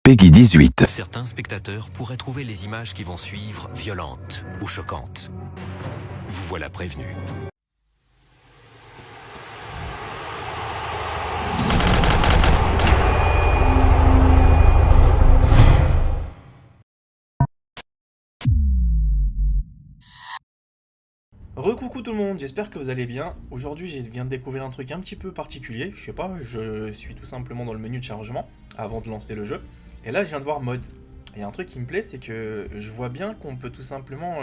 Peggy 18. Certains spectateurs pourraient trouver les images qui vont suivre violentes ou choquantes. Vous voilà prévenu. Recoucou tout le monde, j'espère que vous allez bien. Aujourd'hui, je viens de découvrir un truc un petit peu particulier. Je sais pas, je suis tout simplement dans le menu de chargement avant de lancer le jeu. Et là, je viens de voir mode. Et un truc qui me plaît, c'est que je vois bien qu'on peut tout simplement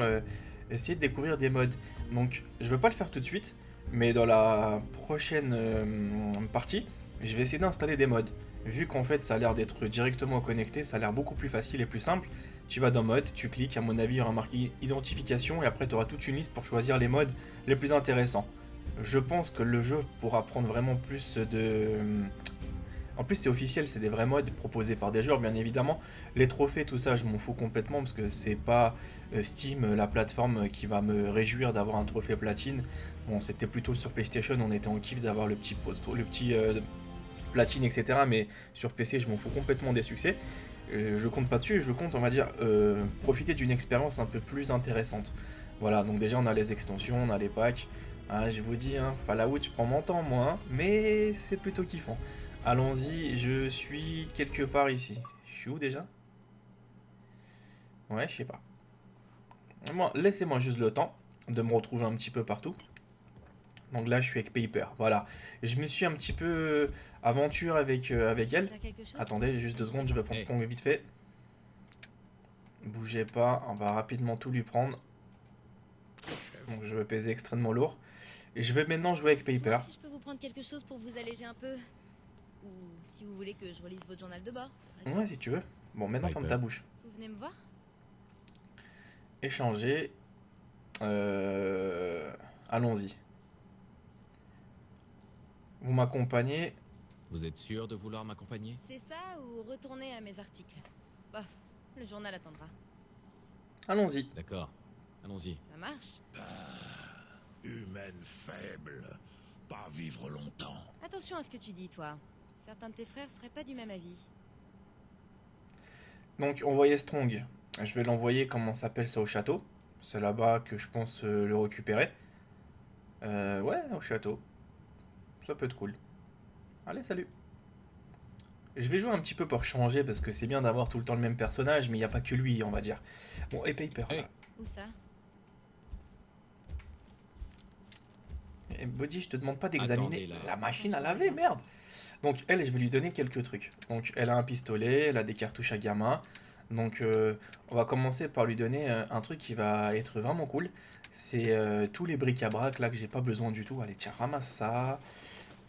essayer de découvrir des modes. Donc, je veux pas le faire tout de suite, mais dans la prochaine partie, je vais essayer d'installer des modes. Vu qu'en fait, ça a l'air d'être directement connecté, ça a l'air beaucoup plus facile et plus simple. Tu vas dans mode, tu cliques, à mon avis, il y aura marqué identification et après tu auras toute une liste pour choisir les modes les plus intéressants. Je pense que le jeu pourra prendre vraiment plus de... En plus c'est officiel, c'est des vrais modes proposés par des joueurs bien évidemment. Les trophées, tout ça, je m'en fous complètement parce que c'est pas Steam, la plateforme qui va me réjouir d'avoir un trophée platine. Bon, c'était plutôt sur PlayStation, on était en kiff d'avoir le petit platine, etc. Mais sur PC, je m'en fous complètement des succès. Je compte pas dessus, je compte, on va dire, profiter d'une expérience un peu plus intéressante. Voilà, donc déjà on a les extensions, on a les packs. Ah, je vous dis, Fallout, je prends mon temps moi, mais c'est plutôt kiffant. Allons-y, je suis quelque part ici. Je suis où déjà? Ouais, je sais pas. Moi, laissez-moi juste le temps de me retrouver un petit peu partout. Donc là, je suis avec Paper, voilà. Je me suis un petit peu aventure avec elle. Attendez, juste 2 secondes, je vais prendre Strong vite fait. Bougez pas, on va rapidement tout lui prendre. Donc je vais peser extrêmement lourd. Et je vais maintenant jouer avec Paper. Si je peux vous prendre quelque chose pour vous alléger un peu. Ou si vous voulez que je relise votre journal de bord. Ouais, si tu veux. Bon, maintenant ferme ta bouche. Vous venez me voir? Échanger. Allons-y. Vous m'accompagnez. Vous êtes sûr de vouloir m'accompagner? C'est ça ou retourner à mes articles? Bof, le journal attendra. Allons-y. D'accord, allons-y. Ça marche? Humaine faible, pas vivre longtemps. Attention à ce que tu dis, toi. Certains de tes frères seraient pas du même avis. Donc envoyer Strong. Je vais l'envoyer, comment s'appelle ça, au château. C'est là-bas que je pense le récupérer. Ouais, au château. Ça peut être cool. Allez, salut. Je vais jouer un petit peu pour changer parce que c'est bien d'avoir tout le temps le même personnage, mais il n'y a pas que lui, on va dire. Bon, et Paper. Hey. Là. Où ça? Et Body, je te demande pas d'examiner Attendez, là. la machine à laver, merde. Donc elle, je vais lui donner quelques trucs. Donc elle a un pistolet, elle a des cartouches à gamin. Donc on va commencer par lui donner un truc qui va être vraiment cool. C'est tous les bric-à-brac là que j'ai pas besoin du tout. Allez, tiens, ramasse ça.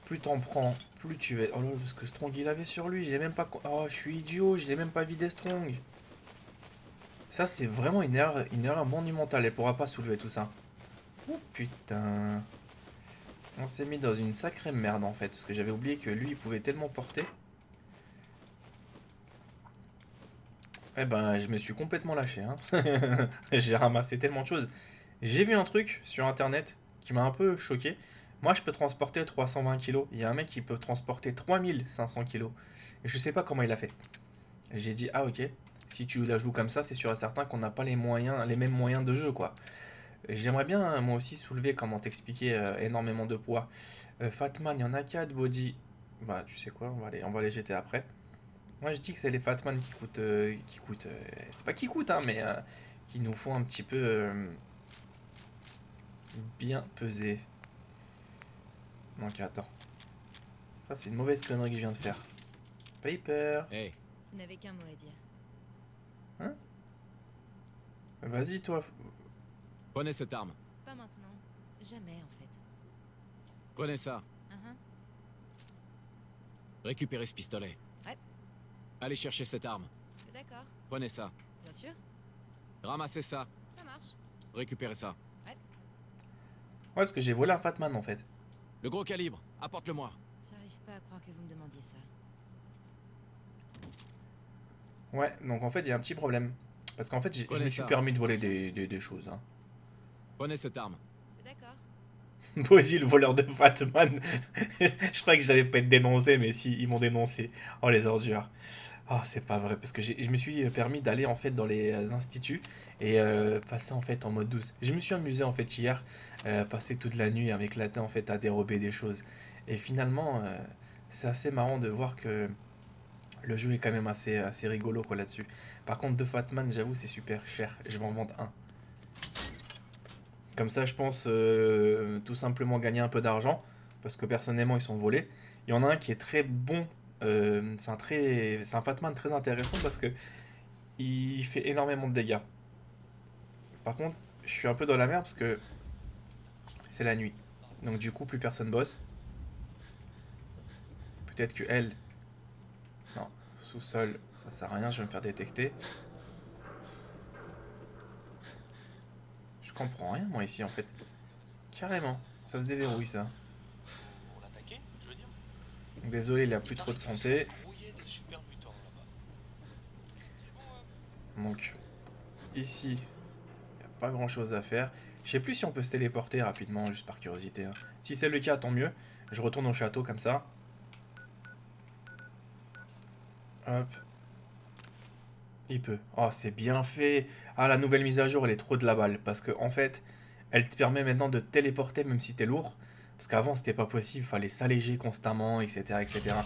Plus t'en prends, plus tu vas... Oh là, parce que Strong il avait sur lui, j'ai même pas... Oh, je suis idiot, je l'ai même pas vidé Strong. Ça, c'est vraiment une erreur monumentale. Elle pourra pas soulever tout ça. Oh putain. On s'est mis dans une sacrée merde en fait, parce que j'avais oublié que lui, il pouvait tellement porter. Eh ben, je me suis complètement lâché, hein. J'ai ramassé tellement de choses. J'ai vu un truc sur internet qui m'a un peu choqué. Moi, je peux transporter 320 kilos. Il y a un mec qui peut transporter 3500 kilos. Et je sais pas comment il a fait. J'ai dit, ah ok, si tu la joues comme ça, c'est sûr et certain qu'on n'a pas les moyens, les mêmes moyens de jeu, quoi. J'aimerais bien, moi aussi, soulever, comment t'expliquer, énormément de poids. Fatman, il y en a 4, Body. Bah, tu sais quoi, on va les jeter après. Moi, je dis que c'est les Fatman qui coûtent... c'est pas qui coûtent, hein, mais qui nous font un petit peu bien peser. Donc, attends. Ça, c'est une mauvaise connerie que je viens de faire. Paper. Hey, Vous n'avez qu'un mot à dire. Vas-y, toi. prenez cette arme. Pas maintenant. Jamais, en fait. Prenez ça. Uh-huh. Récupérez ce pistolet. Ouais. Allez chercher cette arme. C'est d'accord. Prenez ça. Bien sûr. Ramassez ça. Ça marche. Récupérez ça. Ouais, parce que j'ai volé un Fatman, en fait. Le gros calibre, apporte-le-moi. J'arrive pas à croire que vous me demandiez ça. Ouais, donc en fait, il y a un petit problème. Parce qu'en fait, je me suis permis de voler des choses, hein. Prenez cette arme. C'est d'accord. Bozzy, le voleur de Fatman. Je croyais que j'allais pas être dénoncé, mais si, ils m'ont dénoncé. Oh, les ordures. Ah, c'est pas vrai, parce que je me suis permis d'aller en fait dans les instituts et passer en fait en mode douce. Je me suis amusé en fait hier, passer toute la nuit avec la en fait à dérober des choses. Et finalement, c'est assez marrant de voir que le jeu est quand même assez rigolo quoi là-dessus. Par contre, deux Fatman, j'avoue, c'est super cher. Je vais en vendre un. Comme ça, je pense tout simplement gagner un peu d'argent, parce que personnellement, ils sont volés. Il y en a un qui est très bon. C'est un Fatman très intéressant parce que il fait énormément de dégâts. Par contre, je suis un peu dans la merde parce que c'est la nuit. Donc du coup, plus personne bosse. Peut-être que elle... Non, sous-sol, ça sert à rien, je vais me faire détecter. Je comprends rien moi ici en fait. Carrément, ça se déverrouille ça. Pour l'attaquer, je veux dire. Donc, désolé, il a plus trop de santé. Donc ici, il n'y a pas grand chose à faire. Je sais plus si on peut se téléporter rapidement, juste par curiosité, hein. Si c'est le cas, tant mieux. Je retourne au château comme ça. Hop. Il peut. Oh, c'est bien fait. Ah, la nouvelle mise à jour, elle est trop de la balle. Parce que en fait, elle te permet maintenant de te téléporter même si t'es lourd. Parce qu'avant, c'était pas possible. Il fallait s'alléger constamment, etc., etc.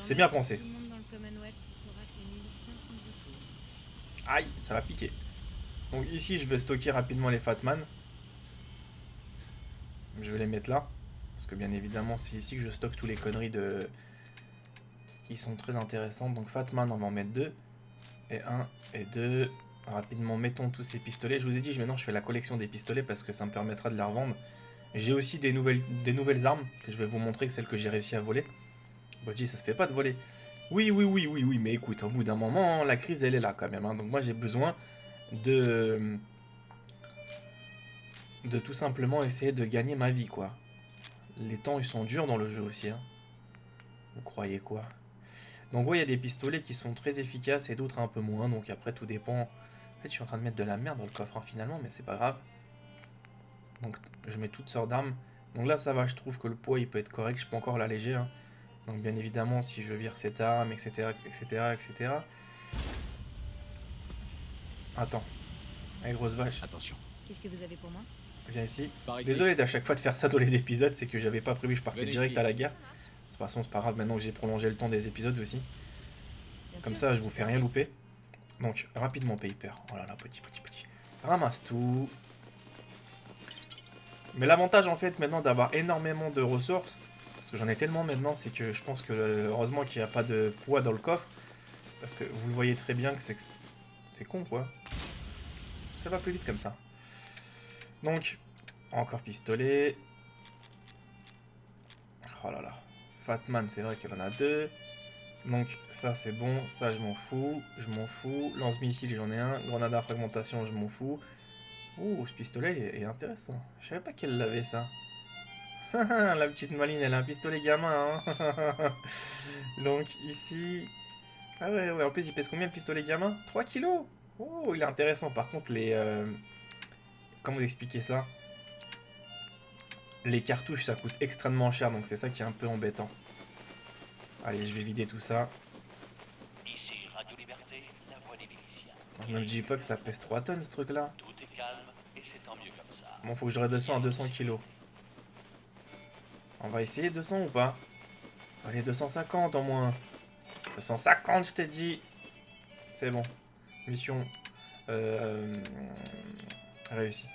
C'est bien pensé. Tout le monde dans le Commonwealth saura que les miliciens sont de retour. Aïe, ça va piquer. Donc ici, je vais stocker rapidement les Fatman. Je vais les mettre là. Parce que bien évidemment, c'est ici que je stocke tous les conneries de... qui sont très intéressantes. Donc Fatman, on va en mettre 2. Et 1 et 2. Rapidement, mettons tous ces pistolets. Je vous ai dit, maintenant, je fais la collection des pistolets parce que ça me permettra de les revendre. J'ai aussi des nouvelles armes que je vais vous montrer, celles que j'ai réussi à voler. Bodji, ça se fait pas de voler. Oui, mais écoute, au bout d'un moment, la crise, elle est là quand même, hein. Donc moi, j'ai besoin de tout simplement essayer de gagner ma vie, quoi. Les temps, ils sont durs dans le jeu aussi, hein. Vous croyez quoi? Donc ouais, il y a des pistolets qui sont très efficaces et d'autres un peu moins. Donc après, tout dépend. En fait, je suis en train de mettre de la merde dans le coffre, hein, finalement, mais c'est pas grave. Donc je mets toutes sortes d'armes. Donc là, ça va, je trouve que le poids, il peut être correct. Je peux encore l'alléger, hein. Donc bien évidemment, si je vire cette arme, etc., etc., etc. Attends. Allez, grosse vache. Attention. Qu'est-ce que vous avez pour moi? Viens ici. Par ici. Désolé d'à chaque fois de faire ça dans les épisodes, c'est que j'avais pas prévu, je partais Venez direct ici. à la guerre. De toute façon, c'est pas grave, maintenant que j'ai prolongé le temps des épisodes aussi. Bien Comme sûr. ça, je vous fais rien louper. Donc, rapidement, Paper. Oh là là, petit. Ramasse tout. Mais l'avantage, en fait, maintenant, d'avoir énormément de ressources, parce que j'en ai tellement maintenant, c'est que je pense que, heureusement qu'il n'y a pas de poids dans le coffre. Parce que vous le voyez très bien que c'est con, quoi. Ça va plus vite comme ça. Donc, encore pistolet. Oh là là. Fatman, c'est vrai qu'elle en a 2. Donc ça c'est bon, ça je m'en fous, Lance-missile j'en ai un, grenade à fragmentation je m'en fous. Ouh, ce pistolet est intéressant. Je savais pas qu'elle l'avait ça. La petite maline, elle a un pistolet gamin, hein. Donc ici... Ah ouais, en plus il pèse combien le pistolet gamin? 3 kilos. Oh, il est intéressant. Par contre les... Comment vous expliquer ça? Les cartouches ça coûte extrêmement cher, donc c'est ça qui est un peu embêtant. Allez, je vais vider tout ça. Ici, Radio Liberté, la voix des miliciens. Ne me dis pas que ça pèse 3 tonnes ce truc là. Tout est calme et c'est tant mieux comme ça. Bon, faut que je redescende à 200 kilos. On va essayer 200 ou pas? Allez, 250 au moins. 250, je t'ai dit. C'est bon. Mission réussie.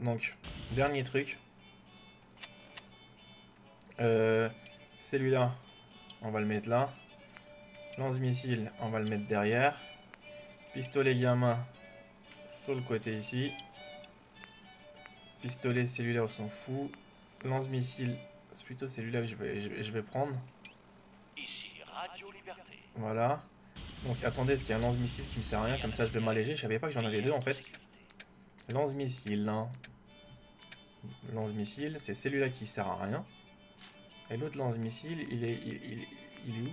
Donc, dernier truc. Celui-là, on va le mettre là. Lance-missile, on va le mettre derrière. Pistolet gamin sur le côté ici. Pistolet, celui-là, on s'en fout. Lance-missile, c'est plutôt celui-là que je vais prendre. Ici, Radio Liberté. Voilà. Donc attendez, est-ce qu'il y a un lance-missile qui me sert à rien? Comme ça, je vais m'alléger. Je savais pas que j'en avais 2 en fait. Lance-missile, hein. Lance-missile, c'est celui-là qui sert à rien. Et l'autre lance-missile, il est où?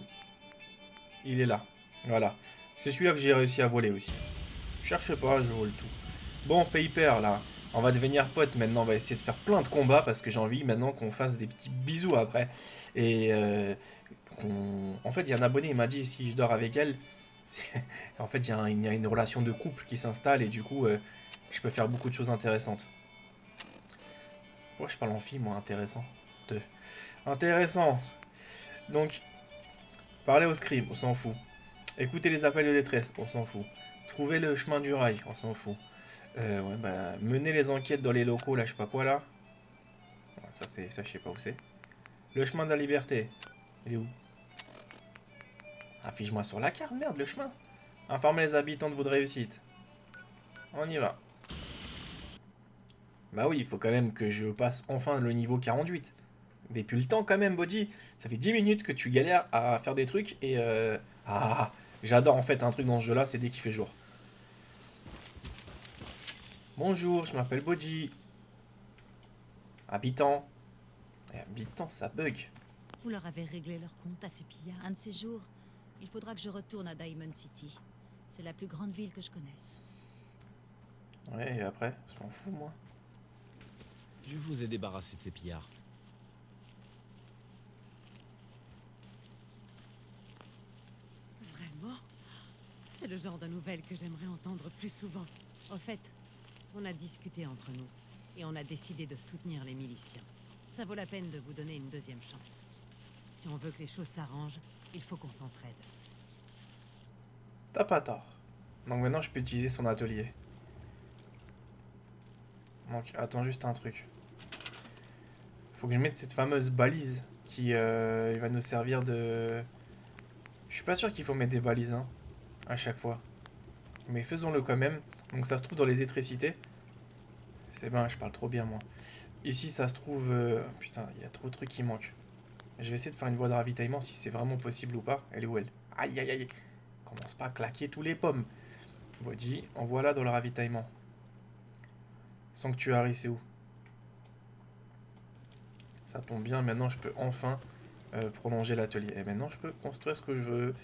Il est là. Voilà. C'est celui-là que j'ai réussi à voler aussi. Cherchez pas, je vole tout. Bon, Paper, là. On va devenir potes maintenant, on va essayer de faire plein de combats parce que j'ai envie maintenant qu'on fasse des petits bisous après. Et en fait, il y a un abonné, il m'a dit si je dors avec elle, en fait, il y a une relation de couple qui s'installe et du coup, je peux faire beaucoup de choses intéressantes. Pourquoi je parle en fille, moi, intéressant. Intéressant. Donc, parler au scribe, on s'en fout. Écouter les appels de détresse, on s'en fout. Trouver le chemin du rail, on s'en fout. Ouais, bah, mener les enquêtes dans les locaux, là, je sais pas quoi, là. Ouais, ça, je sais pas où c'est. Le chemin de la liberté, il est où? Affiche-moi sur la carte, merde, le chemin. Informer les habitants de votre réussite. On y va. Bah oui, il faut quand même que je passe enfin le niveau 48. Depuis le temps quand même, Body. Ça fait 10 minutes que tu galères à faire des trucs et j'adore en fait un truc dans ce jeu-là, c'est dès qu'il fait jour. Bonjour, je m'appelle Body. Habitant. Habitant, ça bug. Vous leur avez réglé leur compte à ces pillards? Un de ces jours, il faudra que je retourne à Diamond City. C'est la plus grande ville que je connaisse. Ouais, et après, je m'en fous, moi. Je vous ai débarrassé de ces pillards. Vraiment? C'est le genre de nouvelles que j'aimerais entendre plus souvent. Au fait, on a discuté entre nous et on a décidé de soutenir les miliciens. Ça vaut la peine de vous donner une deuxième chance. Si on veut que les choses s'arrangent, il faut qu'on s'entraide. T'as pas tort. Donc maintenant, je peux utiliser son atelier. Donc, attends juste un truc. Faut que je mette cette fameuse balise qui il va nous servir de... Je suis pas sûr qu'il faut mettre des balises, hein, à chaque fois. Mais faisons-le quand même. Donc ça se trouve dans les électricités. C'est bien, je parle trop bien, moi. Ici, ça se trouve... Putain, il y a trop de trucs qui manquent. Je vais essayer de faire une voie de ravitaillement si c'est vraiment possible ou pas. Elle est où, elle? Aïe, aïe, aïe. Commence pas à claquer tous les pommes. Body, envoie-la dans le ravitaillement. Sanctuary, c'est où? Ça tombe bien, maintenant je peux enfin prolonger l'atelier. Et maintenant je peux construire ce que je veux.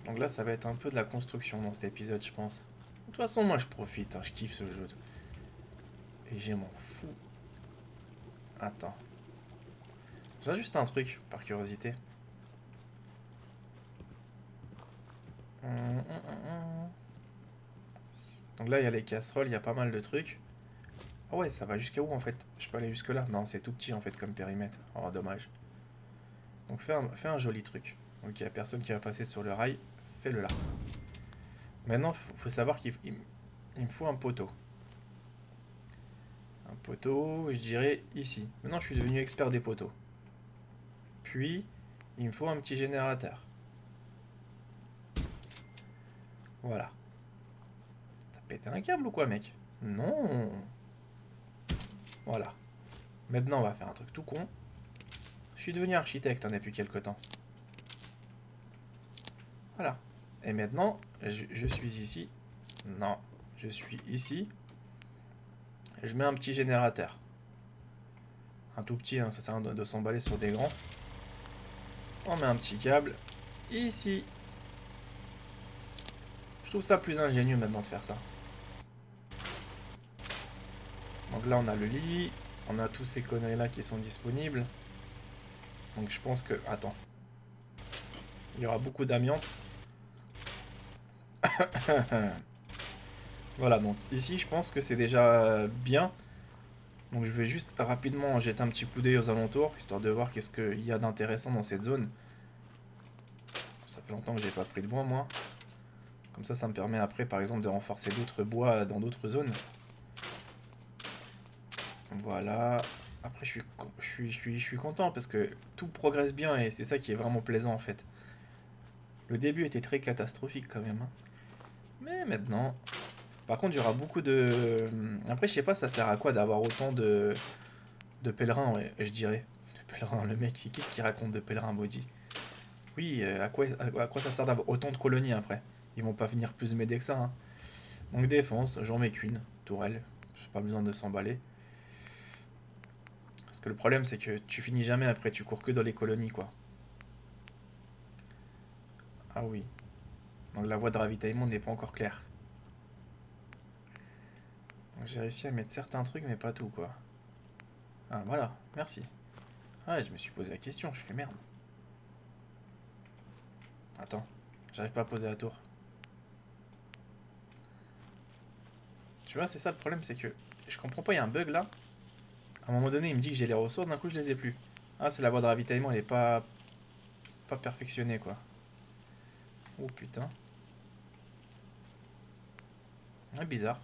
Donc là ça va être un peu de la construction dans cet épisode, je pense. De toute façon moi je profite, hein, je kiffe ce jeu. Et j'ai m'en fous. Attends. J'ai juste un truc, par curiosité. Donc là il y a les casseroles, il y a pas mal de trucs. Ah ouais, ça va jusqu'à où en fait? Je peux aller jusque là? Non, c'est tout petit en fait comme périmètre. Oh, dommage. Donc fais un joli truc. Donc il n'y a personne qui va passer sur le rail. Fais-le là. Maintenant, faut savoir qu'il me faut un poteau. Un poteau, je dirais ici. Maintenant, je suis devenu expert des poteaux. Puis, il me faut un petit générateur. Voilà. T'as pété un câble ou quoi, mec? Non. Voilà. Maintenant, on va faire un truc tout con. Je suis devenu architecte hein, depuis quelques temps. Voilà. Et maintenant, je suis ici. Non, je suis ici. Je mets un petit générateur. Un tout petit, hein, ça sert à rien de s'emballer sur des grands. On met un petit câble. Ici. Je trouve ça plus ingénieux maintenant de faire ça. Donc là, on a le lit. On a tous ces conneries-là qui sont disponibles. Donc je pense que... Attends. Il y aura beaucoup d'amiante. Voilà, donc ici, je pense que c'est déjà bien. Donc je vais juste rapidement jeter un petit coup d'œil aux alentours, histoire de voir qu'est-ce qu'il y a d'intéressant dans cette zone. Ça fait longtemps que j'ai pas pris de bois, moi. Comme ça me permet après, par exemple, de renforcer d'autres bois dans d'autres zones. Voilà. Après, je suis content parce que tout progresse bien et c'est ça qui est vraiment plaisant en fait. Le début était très catastrophique quand même. Hein. Mais maintenant... Par contre, il y aura beaucoup de... Après, je sais pas, ça sert à quoi d'avoir autant de pèlerins, ouais, je dirais. De pèlerins, le mec, qu'est-ce qu'il raconte de pèlerins Body? Oui, à quoi ça sert d'avoir autant de colonies après? Ils vont pas venir plus m'aider que ça. Hein. Donc défense, j'en mets qu'une, tourelle. J'ai pas besoin de s'emballer. Parce que le problème, c'est que tu finis jamais après, tu cours que dans les colonies, quoi. Ah oui. Donc la voie de ravitaillement n'est pas encore claire. J'ai réussi à mettre certains trucs, mais pas tout, quoi. Ah, voilà, merci. Ah, je me suis posé la question, je fais merde. Attends, j'arrive pas à poser la tour. Tu vois, c'est ça le problème, c'est que je comprends pas, il y a un bug là. À un moment donné, il me dit que j'ai les ressources, d'un coup je les ai plus. Ah, c'est la voie de ravitaillement, elle est pas perfectionnée, quoi. Oh putain. Ah, bizarre.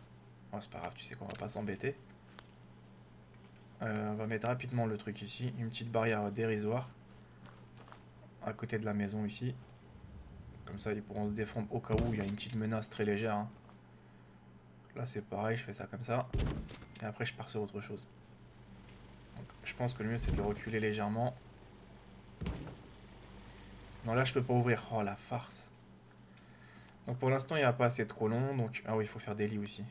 Oh, c'est pas grave, tu sais qu'on va pas s'embêter. On va mettre rapidement le truc ici. Une petite barrière dérisoire. À côté de la maison ici. Comme ça, ils pourront se défendre au cas où il y a une petite menace très légère. Hein. Là, c'est pareil, je fais ça comme ça. Et après, je pars sur autre chose. Donc, je pense que le mieux, c'est de le reculer légèrement. Non, là, je peux pas ouvrir. Oh, la farce. Donc, pour l'instant, il n'y a pas assez de colons. Donc, ah oui, il faut faire des lits aussi.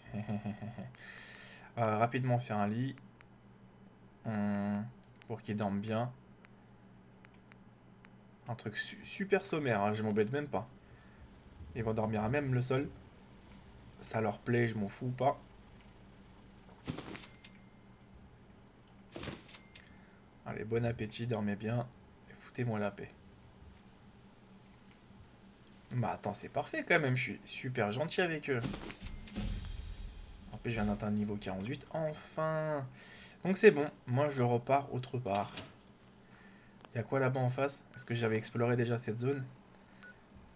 Rapidement faire un lit. Pour qu'ils dorment bien. Un truc super sommaire, hein, je m'embête même pas. Ils vont dormir à même le sol. Ça leur plaît, je m'en fous pas. Allez, bon appétit, dormez bien. Et foutez-moi la paix. Bah attends, c'est parfait quand même, je suis super gentil avec eux. En plus, je viens d'atteindre niveau 48. Enfin. Donc c'est bon, moi je repars autre part. Il y a quoi là-bas en face? Est-ce que j'avais exploré déjà cette zone?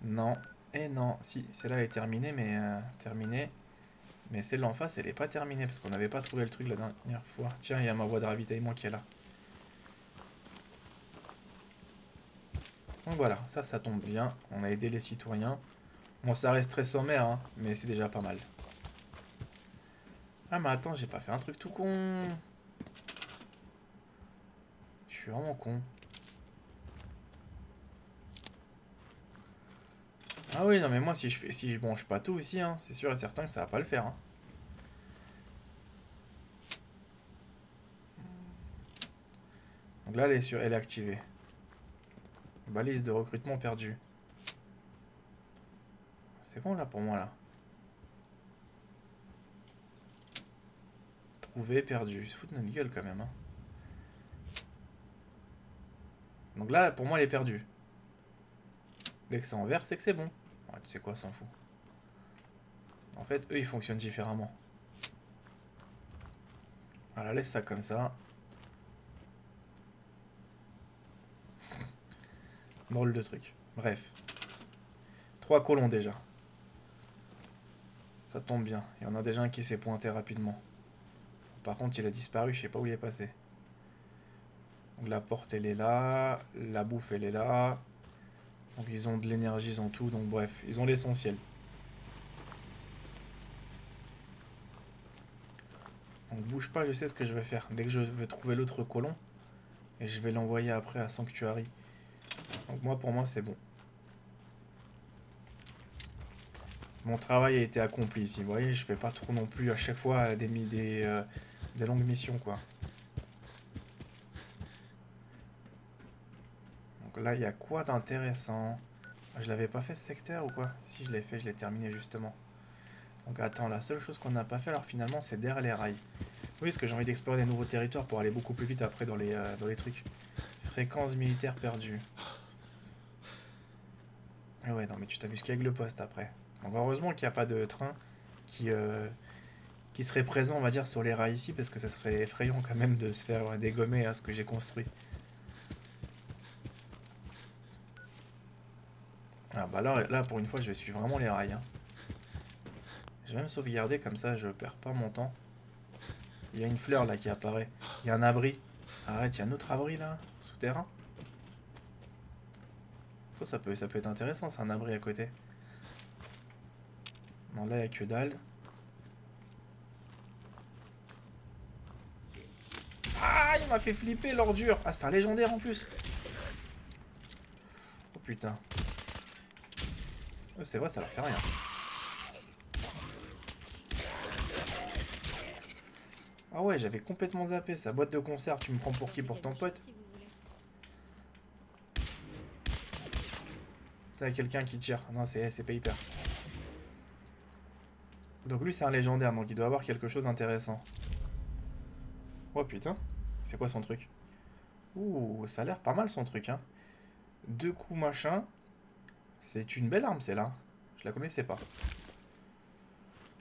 Non. Et non, si, celle-là est terminée, mais celle-là en face, elle est pas terminée, parce qu'on n'avait pas trouvé le truc la dernière fois. Tiens, il y a ma voie de ravitaillement qui est là. Donc voilà, ça tombe bien. On a aidé les citoyens. Bon, ça reste très sommaire, hein, mais c'est déjà pas mal. Ah, mais attends, j'ai pas fait un truc tout con. Je suis vraiment con. Ah oui, non mais moi si je branche pas tout aussi, hein, c'est sûr et certain que ça va pas le faire. Hein. Donc là, elle est activée. Balise de recrutement perdue. C'est bon là pour moi là. Trouvé, perdu. Ils se foutent de notre gueule quand même. Hein. Donc là, pour moi, elle est perdue. Dès que c'est en vert, c'est que c'est bon. Ouais, tu sais quoi, s'en fout. En fait, eux, ils fonctionnent différemment. Voilà, laisse ça comme ça. Drôle de truc. Bref. 3 colons déjà. Ça tombe bien. Il y en a déjà un qui s'est pointé rapidement. Par contre, il a disparu, je sais pas où il est passé. Donc la porte, elle est là. La bouffe, elle est là. Donc ils ont de l'énergie, ils ont tout. Donc bref, ils ont l'essentiel. Donc bouge pas, je sais ce que je vais faire. Dès que je vais trouver l'autre colon, et je vais l'envoyer après à Sanctuary. Donc moi, pour moi, c'est bon. Mon travail a été accompli ici. Vous voyez, je fais pas trop non plus à chaque fois des longues missions, quoi. Donc là, il y a quoi d'intéressant? Je l'avais pas fait ce secteur ou quoi? Si je l'ai fait, je l'ai terminé justement. Donc attends, la seule chose qu'on n'a pas fait, alors finalement, c'est derrière les rails. Oui, parce que j'ai envie d'explorer des nouveaux territoires pour aller beaucoup plus vite après dans les trucs. Fréquence militaire perdue. Ah ouais, non, mais tu t'amuses qu'avec le poste après. Donc heureusement qu'il n'y a pas de train qui serait présent, on va dire, sur les rails ici, parce que ça serait effrayant quand même de se faire dégommer à ce que j'ai construit. Ah bah là, pour une fois, je vais suivre vraiment les rails. Hein. Je vais même sauvegarder, comme ça je perds pas mon temps. Il y a une fleur là qui apparaît. Il y a un abri. Arrête, il y a un autre abri là, souterrain. Ça peut être intéressant, c'est un abri à côté. Non, là, il n'y a que dalle. Ah, il m'a fait flipper l'ordure. Ah, c'est un légendaire en plus. Oh putain. Oh, c'est vrai, ça leur fait rien. Ah ouais, j'avais complètement zappé. Sa boîte de conserve, tu me prends pour qui? Pour ton pote? Si vous voulez. C'est quelqu'un qui tire. Non, c'est pas hyper. Donc lui c'est un légendaire, donc il doit avoir quelque chose d'intéressant. Oh putain, c'est quoi son truc? Ouh, ça a l'air pas mal son truc, hein. 2 coups machin. C'est une belle arme celle-là. Je la connaissais pas.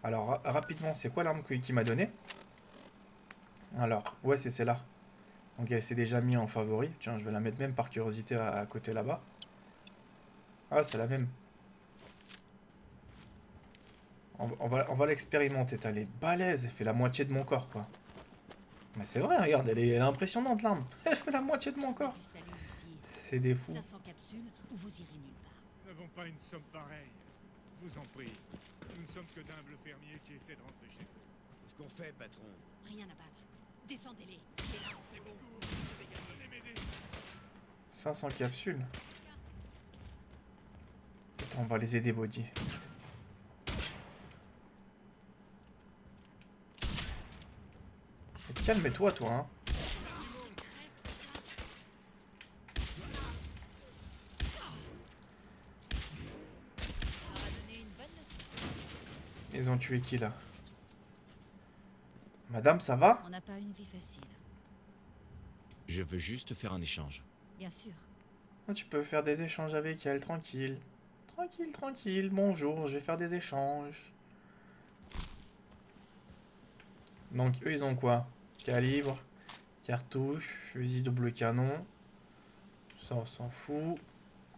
Alors rapidement, c'est quoi l'arme qu'il m'a donné? Alors, ouais c'est celle-là. Donc elle s'est déjà mise en favori. Tiens, je vais la mettre même par curiosité à côté là-bas. Ah, c'est la même. On va l'expérimenter. Elle est balèze, elle fait la moitié de mon corps, quoi. Mais c'est vrai, regarde, elle est impressionnante, l'arme. Elle fait la moitié de mon corps. Salut ici. C'est des fous. 500 capsules ou vous irez nulle part. Nous n'avons pas une somme pareille. Vous en prie. Nous ne sommes que d'humbles fermiers qui essaient de rentrer chez eux. Qu'est-ce qu'on fait, patron? Rien à battre. Descendez-les. C'est beaucoup. Venez m'aider. 500 capsules. Attends, on va les aider, Body. Calme-toi, toi, hein. On va donner une bonne leçon. Ils ont tué qui, là? Madame, ça va? On n'a pas une vie facile. Je veux juste faire un échange. Bien sûr. Ah, tu peux faire des échanges avec elle, tranquille. Tranquille, tranquille. Bonjour, je vais faire des échanges. Donc, eux, ils ont quoi? Calibre, cartouche, fusil double canon. Ça, on s'en fout.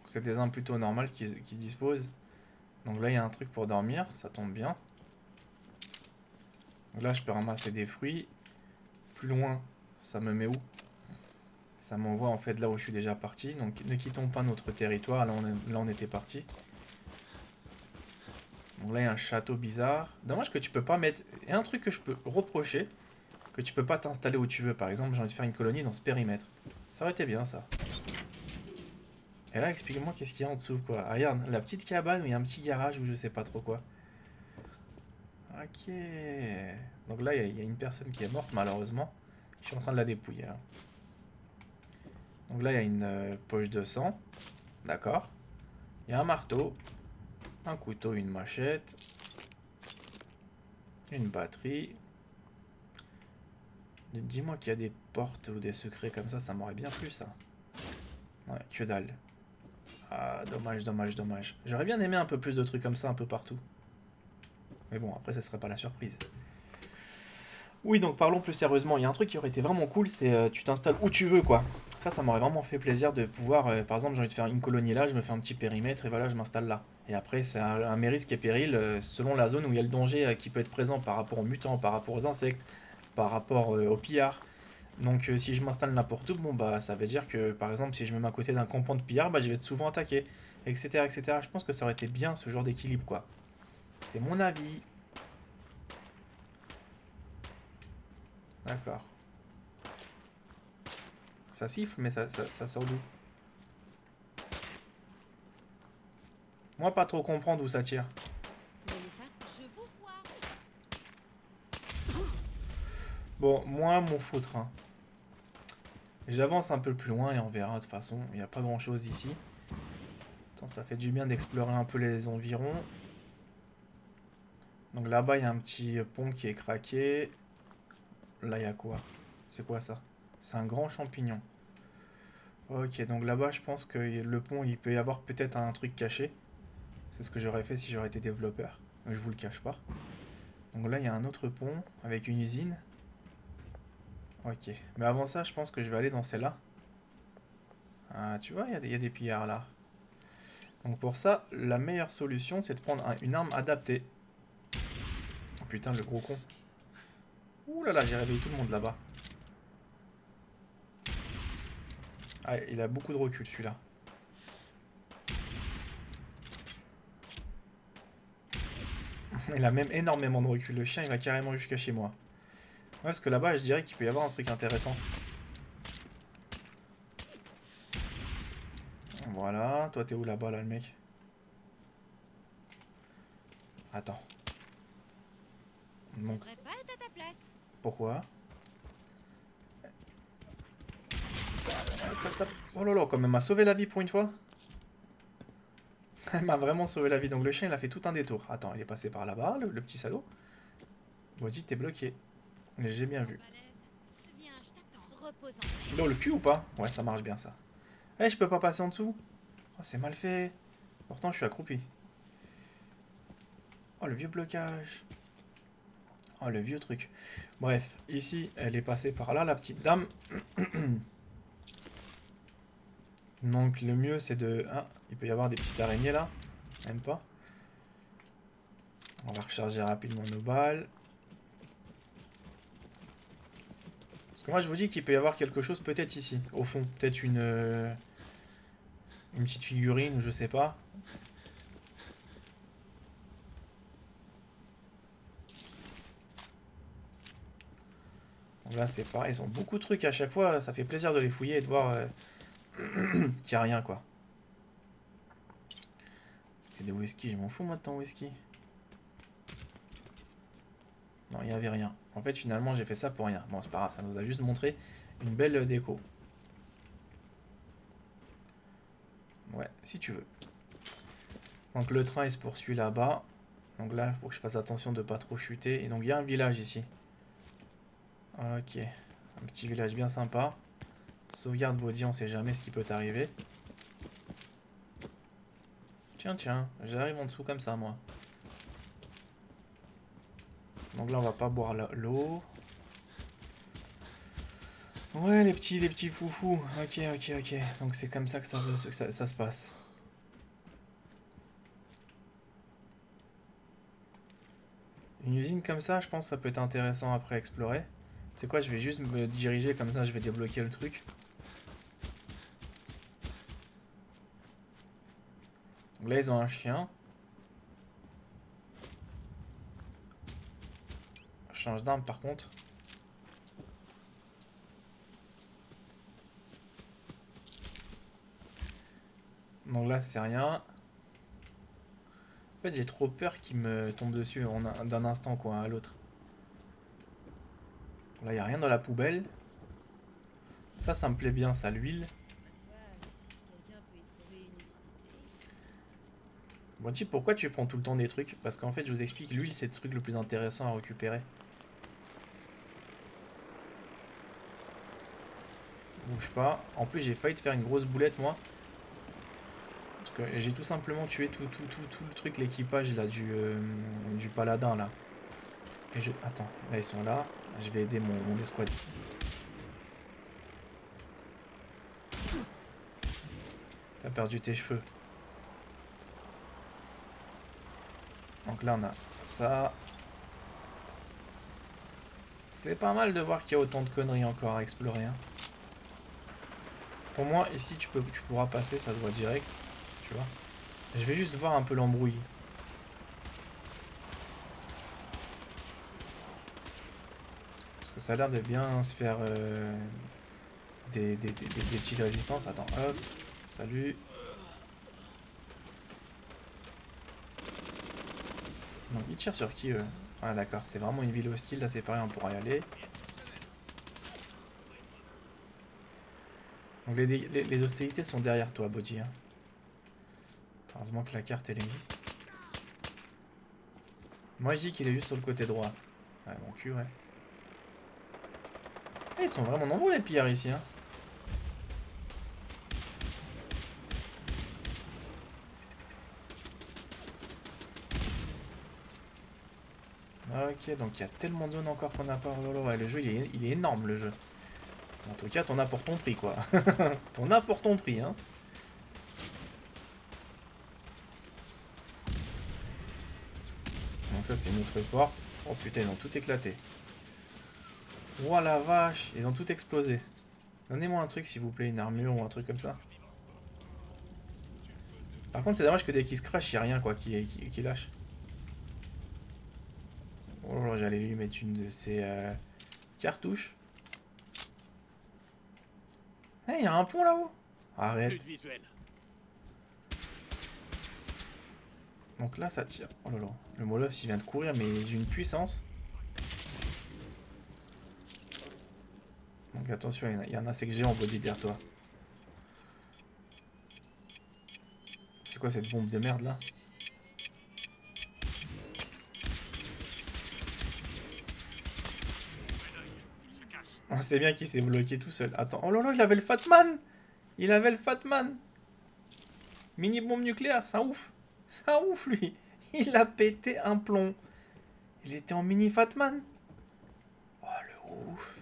C'est des armes plutôt normales qui disposent. Donc là, il y a un truc pour dormir. Ça tombe bien. Donc là, je peux ramasser des fruits. Plus loin, ça me met où? Ça m'envoie en fait là où je suis déjà parti. Donc ne quittons pas notre territoire. Là, on était parti. Donc là, il y a un château bizarre. Dommage que tu peux pas mettre... Il y a un truc que je peux reprocher. Que tu peux pas t'installer où tu veux. Par exemple, j'ai envie de faire une colonie dans ce périmètre. Ça aurait été bien, ça. Et là, explique-moi qu'est-ce qu'il y a en dessous, quoi. Ah, regarde, la petite cabane où il y a un petit garage ou je sais pas trop quoi. Ok. Donc là, il y a une personne qui est morte, malheureusement. Je suis en train de la dépouiller. Hein. Donc là, il y a une poche de sang. D'accord. Il y a un marteau. Un couteau, une machette. Une batterie. Dis-moi qu'il y a des portes ou des secrets comme ça m'aurait bien plu, ça. Ouais, que dalle. Ah, dommage, dommage, dommage. J'aurais bien aimé un peu plus de trucs comme ça un peu partout. Mais bon, après, ça serait pas la surprise. Oui, donc parlons plus sérieusement. Il y a un truc qui aurait été vraiment cool, c'est tu t'installes où tu veux, quoi. Ça m'aurait vraiment fait plaisir de pouvoir... par exemple, j'ai envie de faire une colonie là, je me fais un petit périmètre et voilà, je m'installe là. Et après, c'est un mes risques et périls selon la zone où il y a le danger qui peut être présent par rapport aux mutants, par rapport aux insectes, par rapport aux pillards. Donc si je m'installe n'importe où, bon bah ça veut dire que par exemple si je me mets à côté d'un campement de pillards, bah je vais être souvent attaqué, etc., etc. Je pense que ça aurait été bien ce genre d'équilibre, quoi. C'est mon avis. D'accord. Ça siffle, mais ça sort d'où? Moi pas trop comprendre où ça tire. Vous voyez ça? Je vous vois. Bon, moi mon foutre. Hein. J'avance un peu plus loin et on verra. De toute façon, il n'y a pas grand chose ici. Attends, ça fait du bien d'explorer un peu les environs. Donc là-bas, il y a un petit pont qui est craqué. Là, il y a quoi? C'est quoi ça? C'est un grand champignon. Ok, donc là-bas, je pense que le pont, il peut y avoir peut-être un truc caché. C'est ce que j'aurais fait si j'aurais été développeur. Je vous le cache pas. Donc là, il y a un autre pont avec une usine. Ok, mais avant ça, je pense que je vais aller dans celle-là. Ah, tu vois, il y a des pillards là. Donc pour ça, la meilleure solution, c'est de prendre une arme adaptée. Oh putain, le gros con. Ouh là là, j'ai réveillé tout le monde là-bas. Ah, il a beaucoup de recul celui-là. Il a même énormément de recul. Le chien, il va carrément jusqu'à chez moi. Ouais, parce que là-bas, je dirais qu'il peut y avoir un truc intéressant. Voilà. Toi, t'es où là-bas, là, le mec? Attends. Donc, J'aimerais pas être à ta place. pourquoi? Oh là là, quand même, m'a sauvé la vie pour une fois. Elle m'a vraiment sauvé la vie. Donc le chien, il a fait tout un détour. Attends, il est passé par là-bas, le petit salaud. Maudit, t'es bloqué. Mais j'ai bien vu. Très bien, je t'attends. Reposant. Dans le cul ou pas? Ouais, ça marche bien ça. Eh, je peux pas passer en dessous? Oh, c'est mal fait. Pourtant, je suis accroupi. Oh, le vieux blocage. Oh, le vieux truc. Bref, ici, elle est passée par là, la petite dame. Donc, le mieux, c'est de... Ah, il peut y avoir des petites araignées, là. Même pas. On va recharger rapidement nos balles. Parce que moi, je vous dis qu'il peut y avoir quelque chose peut-être ici, au fond. Peut-être une petite figurine, je sais pas. Donc là, c'est pareil. Ils ont beaucoup de trucs à chaque fois. Ça fait plaisir de les fouiller et de voir qu'il n'y a rien, quoi. C'est des whisky. Je m'en fous maintenant, whisky. Non, il n'y avait rien. En fait, finalement, j'ai fait ça pour rien. Bon, c'est pas grave. Ça nous a juste montré une belle déco. Ouais, si tu veux. Donc le train il se poursuit là-bas. Donc là, il faut que je fasse attention de pas trop chuter. Et donc il y a un village ici. Ok. Un petit village bien sympa. Sauvegarde body, on sait jamais ce qui peut t'arriver. Tiens, tiens, j'arrive en dessous comme ça, moi. Donc là, on va pas boire l'eau. Ouais, les petits foufous. Ok, ok, ok. Donc c'est comme ça que ça se passe. Une usine comme ça, je pense que ça peut être intéressant après à explorer. C'est quoi, je vais juste me diriger comme ça, je vais débloquer le truc. Donc là, ils ont un chien. Je change d'arme par contre. Donc là, c'est rien. En fait, j'ai trop peur qu'il me tombe dessus d'un instant, quoi, à l'autre. Là, il n'y a rien dans la poubelle. Ça me plaît bien, ça, l'huile. Bon, dis, pourquoi tu prends tout le temps des trucs? Parce qu'en fait, je vous explique, l'huile, c'est le truc le plus intéressant à récupérer. Bouge pas. En plus, j'ai failli te faire une grosse boulette, moi. Parce que j'ai tout simplement tué tout le truc, l'équipage, là, du paladin, là. Et Attends, là, ils sont là. Je vais aider mon escouade. T'as perdu tes cheveux. Donc là, on a ça. C'est pas mal de voir qu'il y a autant de conneries encore à explorer. Hein. Pour moi, ici, tu pourras passer, ça se voit direct. Tu vois. Je vais juste voir un peu l'embrouille. Parce que ça a l'air de bien se faire des petites résistances. Attends, hop. Salut. Donc ils tirent sur qui eux? Ah d'accord, c'est vraiment une ville hostile, là c'est pareil, on pourra y aller. Donc les hostilités sont derrière toi, Bodhi. Hein. Heureusement que la carte elle existe. Moi je dis qu'il est juste sur le côté droit. Ouais, mon cul, ouais. Eh, ils sont vraiment nombreux les pillards ici. Hein. Ok, donc il y a tellement de zones encore qu'on n'a pas... Ouais, le jeu il est énorme le jeu. En tout cas, t'en as pour ton prix quoi. T'en as pour ton prix hein. Donc ça c'est notre porte. Oh putain, ils ont tout éclaté. Oh la vache, ils ont tout explosé. Donnez-moi un truc s'il vous plaît, une armure ou un truc comme ça. Par contre c'est dommage que dès qu'il se crash, il n'y a rien quoi qui lâche. Oh là, j'allais lui mettre une de ces cartouches. Eh, il y a un pont là-haut. Arrête. Donc là, ça tire. Oh là là. Le molosse, il vient de courir, mais d'une puissance. Donc attention, il y en a, c'est que j'ai en body derrière toi. C'est quoi cette bombe de merde là? Ah, c'est bien qu'il s'est bloqué tout seul. Attends, oh là là, il avait le Fatman! Il avait le Fatman! Mini bombe nucléaire, c'est un ouf! C'est un ouf lui! Il a pété un plomb! Il était en mini Fatman! Oh le ouf!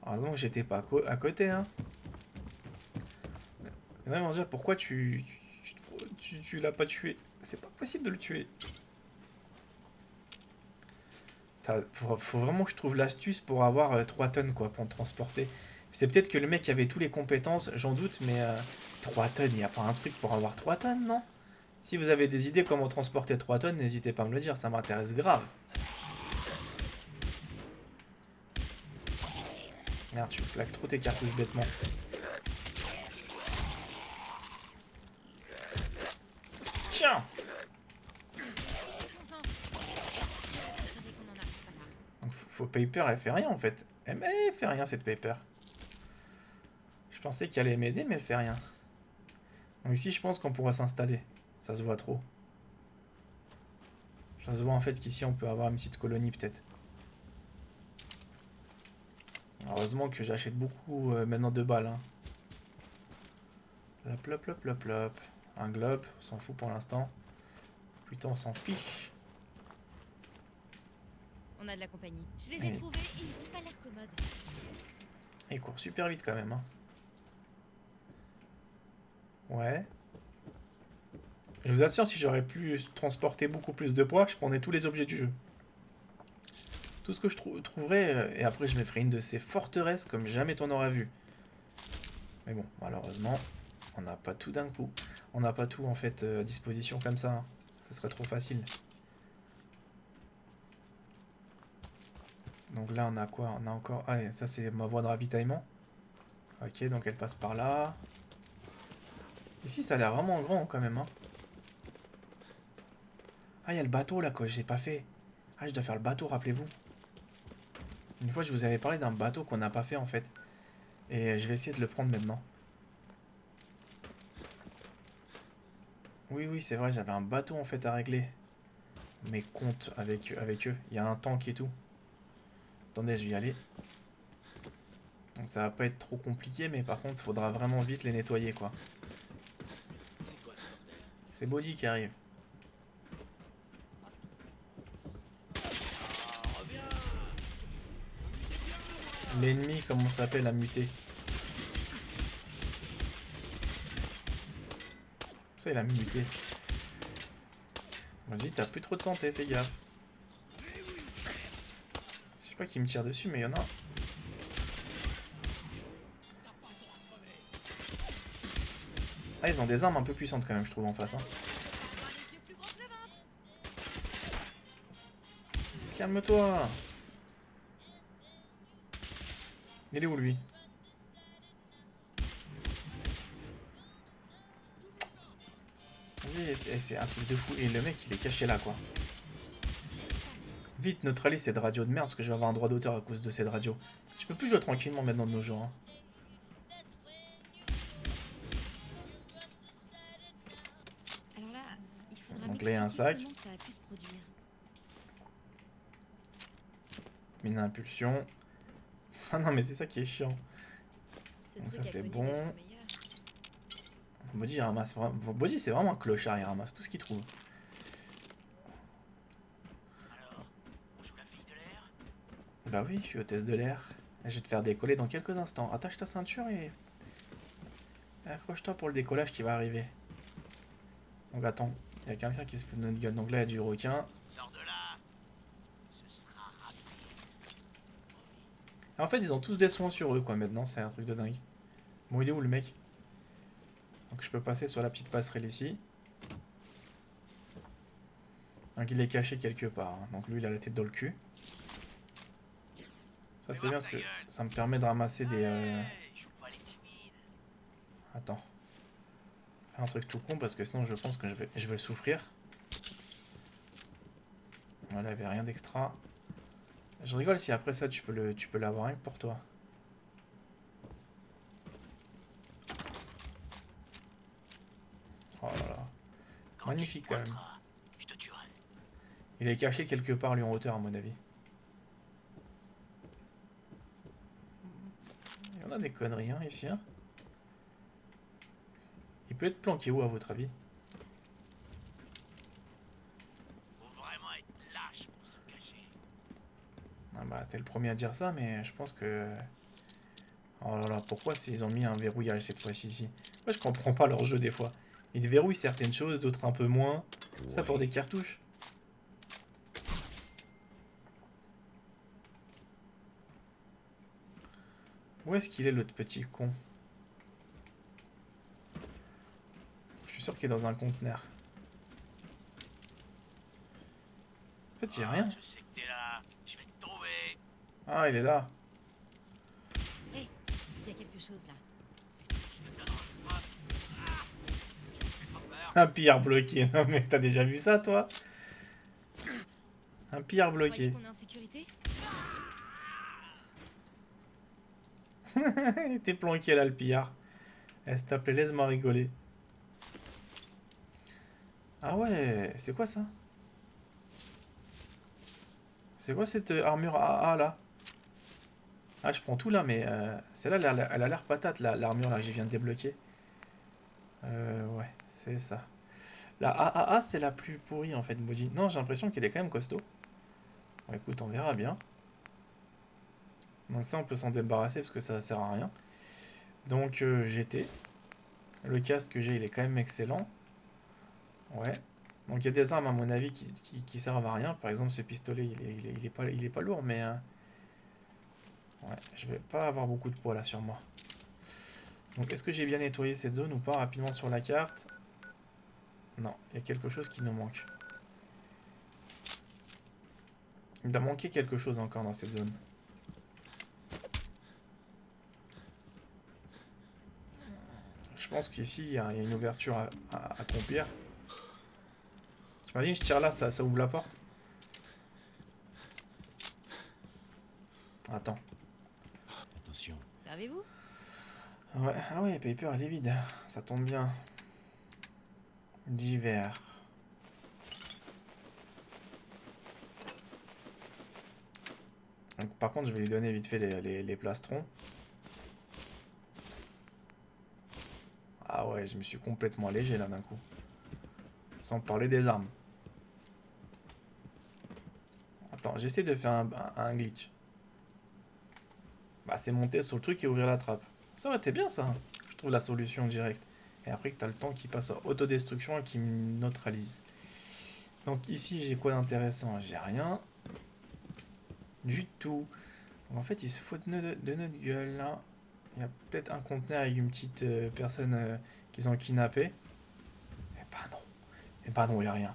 Heureusement que j'étais pas à côté, hein! Et même dire pourquoi tu l'as pas tué? C'est pas possible de le tuer! Faut vraiment que je trouve l'astuce pour avoir 3 tonnes quoi, pour me transporter. C'est peut-être que le mec avait tous les compétences, j'en doute, mais 3 tonnes, il n'y a pas un truc pour avoir 3 tonnes, non? Si vous avez des idées comment transporter 3 tonnes, n'hésitez pas à me le dire, ça m'intéresse grave. Merde, tu claques trop tes cartouches bêtement. Tiens! Donc faut Paper, elle fait rien en fait. Elle fait rien cette Paper. Je pensais qu'elle allait m'aider, mais elle fait rien. Donc ici, je pense qu'on pourra s'installer. Ça se voit trop. Ça se voit en fait qu'ici, on peut avoir une petite colonie peut-être. Heureusement que j'achète beaucoup maintenant de balles. Hein. Plop, plop, plop, plop, plop. Un globe, on s'en fout pour l'instant. Putain, on s'en fiche. On a de la compagnie. Je les ai trouvés et ils ont pas l'air commodes. Il court super vite quand même. Hein. Ouais. Je vous assure, si j'aurais pu transporter beaucoup plus de poids, je prendrais tous les objets du jeu. Tout ce que je trouverais, et après je me ferai une de ces forteresses comme jamais t'en auras vu. Mais bon, malheureusement, on n'a pas tout d'un coup. On n'a pas tout en fait à disposition comme ça. Hein. Ça serait trop facile. Donc là on a quoi? On a encore... Ah ça c'est ma voie de ravitaillement. Ok, donc elle passe par là. Ici ça a l'air vraiment grand quand même. Hein. Ah il y a le bateau là que j'ai pas fait. Ah je dois faire le bateau, rappelez-vous. Une fois je vous avais parlé d'un bateau qu'on n'a pas fait en fait. Et je vais essayer de le prendre maintenant. Oui c'est vrai, j'avais un bateau en fait à régler. Mes comptes avec eux. Il y a un tank et tout. Attendez, je vais y aller. Donc ça va pas être trop compliqué, mais par contre, il faudra vraiment vite les nettoyer, quoi. C'est Body qui arrive. L'ennemi, comment on s'appelle, a muté. Ça, il a muté. On dit, t'as plus trop de santé, fais gaffe. Je sais pas qui me tire dessus, mais il y en a. Ah, ils ont des armes un peu puissantes quand même, je trouve, en face. Hein. Calme-toi. Il est où, lui? C'est un truc de fou. Et le mec, il est caché là, quoi. Vite, neutralise cette radio de merde, parce que je vais avoir un droit d'auteur à cause de cette radio. Je peux plus jouer tranquillement maintenant de nos jours. Hein. Alors là, il faudra donc là, il y a un sac. comment ça a pu se produire. Mine à impulsion. Ah non, mais c'est ça qui est chiant. Ce Donc truc ça, a c'est connu bon. d'être meilleur. Body, il ramasse. Body, c'est vraiment un clochard, il ramasse tout ce qu'il trouve. Bah oui, je suis hôtesse de l'air. Je vais te faire décoller dans quelques instants. Attache ta ceinture et... accroche-toi pour le décollage qui va arriver. Donc attends, il y a quelqu'un qui se fout de notre gueule. Donc là, il y a du requin. En fait, ils ont tous des soins sur eux, quoi, maintenant. C'est un truc de dingue. Bon, il est où, le mec? Donc je peux passer sur la petite passerelle ici. Donc il est caché quelque part. Hein. Donc lui, il a la tête dans le cul. Ça c'est bien parce que ça me permet de ramasser des... Attends. Faire un truc tout con parce que sinon je pense que je vais souffrir. Voilà, il n'y avait rien d'extra. Je rigole si après ça tu peux l'avoir rien que pour toi. Oh là là. Magnifique quand même. pointeras, je te tuerai. Il est caché quelque part lui en hauteur à mon avis. Il y en a des conneries hein, ici. Hein. Il peut être planqué où à votre avis? Faut vraiment être lâche pour se cacher. Ah bah t'es le premier à dire ça mais je pense que... Oh là là, pourquoi ils ont mis un verrouillage cette fois-ci ici? Moi je comprends pas leur jeu des fois. Ils te verrouillent certaines choses, d'autres un peu moins. Ça pour Ouais. des cartouches. Où est-ce qu'il est l'autre petit con? Je suis sûr qu'il est dans un conteneur. En fait, il y a rien. Je sais que t'es là, je vais te trouver. Ah, il est là. Il y a quelque chose là. Je te donne un frappe. Ah, tu me fais pas peur. Un pillard bloqué. Non mais t'as déjà vu ça toi? Un pillard Vous croyez bloqué. qu'on est en sécurité? Il était planqué là le pillard. Elle s'appelait laisse-moi rigoler. Ah ouais, c'est quoi ça? C'est quoi cette armure AA là? Ah je prends tout là mais celle-là elle a l'air patate l'armure là que je viens de débloquer. Ouais, c'est ça. La AAA c'est la plus pourrie en fait maudit. Non j'ai l'impression qu'elle est quand même costaud. Bon écoute on verra bien. Donc ça on peut s'en débarrasser parce que ça sert à rien. Donc GT. Le casque que j'ai il est quand même excellent. Ouais. Donc il y a des armes à mon avis qui servent à rien. Par exemple ce pistolet il est pas lourd mais... ouais, je vais pas avoir beaucoup de poids là sur moi. Donc est-ce que j'ai bien nettoyé cette zone ou pas rapidement sur la carte? Non, il y a quelque chose qui nous manque. Il doit manquer quelque chose encore dans cette zone. Je pense qu'ici il y a une ouverture à accomplir. T'imagines, je tire là, ça ouvre la porte. Attends. Attention. Servez-vous? Ouais, ah ouais, Paper elle est vide. Ça tombe bien. Divers. Donc, par contre, je vais lui donner vite fait les plastrons. Ah ouais, je me suis complètement allégé là d'un coup. Sans parler des armes. Attends, j'essaie de faire un glitch. Bah, c'est monter sur le truc et ouvrir la trappe. Ça aurait été bien ça. Je trouve la solution directe. Et après que tu as le temps qui passe à autodestruction et qui me neutralise. Donc ici, j'ai quoi d'intéressant? J'ai rien. Du tout. Donc, en fait, ils se foutent de notre gueule là. Il y a peut-être un conteneur avec une petite personne qu'ils ont kidnappée. Eh bah non. Eh bah non, il n'y a rien.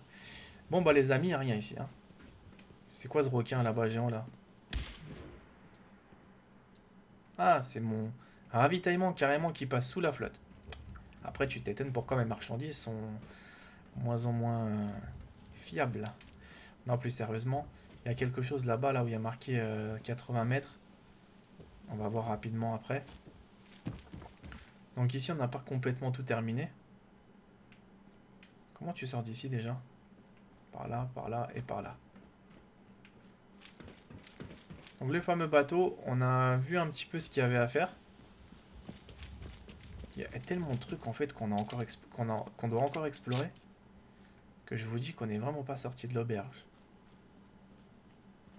Bon bah les amis, il n'y a rien ici. Hein. C'est quoi ce requin là-bas géant là? Ah, c'est mon ravitaillement carrément qui passe sous la flotte. Après, tu t'étonnes pourquoi mes marchandises sont moins en moins fiables. Non, plus sérieusement, il y a quelque chose là-bas, là où il y a marqué 80 mètres. On va voir rapidement après. Donc ici, on n'a pas complètement tout terminé. Comment tu sors d'ici déjà? Par là et par là. Donc le fameux bateau, on a vu un petit peu ce qu'il y avait à faire. Il y a tellement de trucs en fait qu'on doit encore explorer que je vous dis qu'on n'est vraiment pas sorti de l'auberge.